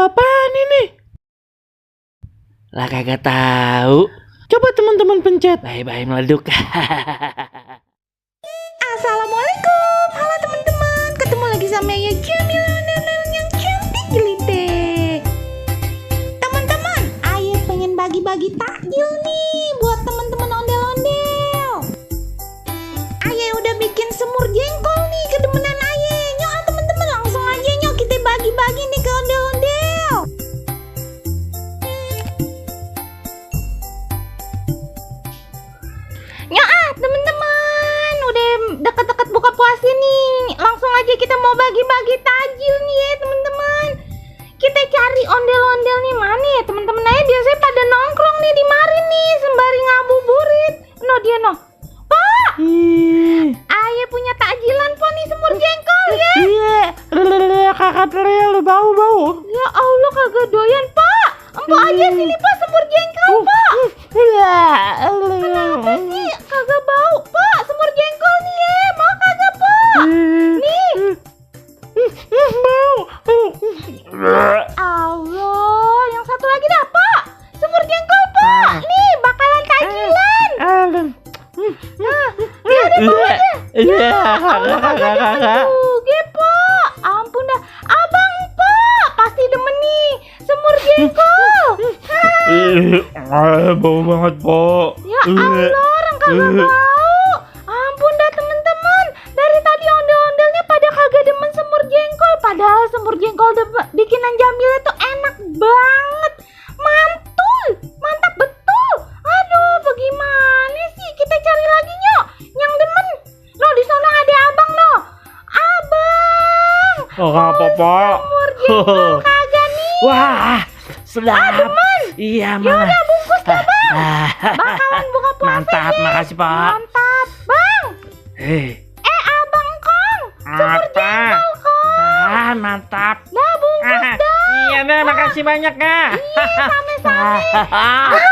apaan ini? Lah kagak tahu. Coba teman-teman pencet. Bye-bye meleduk. Assalamualaikum, halo teman-teman. Ketemu lagi sama Yaya Jamila yang cantik jelite. Teman-teman, Ayah pengen bagi-bagi takjil nih buat teman-teman ondel-ondel. Ayah udah bikin semur jengkol nih kedemenan Ayah. Nyok teman-teman, langsung aja nyok kita bagi-bagi nih ke ondel-ondel. Nyok teman-teman, udah deket-deket buka puasa nih. Langsung aja kita mau bagi-bagi takjil nih ya teman-teman. Kita cari ondel-ondel nih mana ya teman-teman. Aja biasanya pada nongkrong nih di mari nih sembari ngabuburit. No dia no. Pak, Ayah punya takjilan po nih semur jengkol ya. Iya. Kakak teriak bau-bau. Ya Allah kagak doyan Pak. Empok aja sini Pak semur jengkol Pak. Kenapa sih kagak bau Pak semur jengkol nih ya. Mau kagak Pak? Nih. Bau. Allah, yang satu lagi dah Pak. Semur jengkol Pak. Nih bakalan takjilan. Nah, ya udah bawa aja. Iya. Allah kagak juga Pak. Ampun dah. Abang Pak, pasti demen nih semur jengkol. Bau banget, Po. Ya Allah, orang kagak bau. Ampun dah teman-teman. Dari tadi ondel-ondelnya pada kagak demen semur jengkol. Padahal semur jengkol bikinan Jamila tuh enak banget. Mantul, mantap betul. Aduh, bagaimana sih? Kita cari lagi nyok. Yang demen. No, di sana ada abang no. Abang. Oh, apa, Pak? Semur jengkol kagak nih. Wah, sedap. Demen. Iya, Ya udah bungkus dah bang. Bang. Bakalan buka puasa. Mantap, nih. makasih, Pak. Mantap, bang. Abang Kong. Semur jengkol Kong. Mantap. Dah bungkus dah. Iya deh, makasih banyak, Kak. Iya, sama-sama.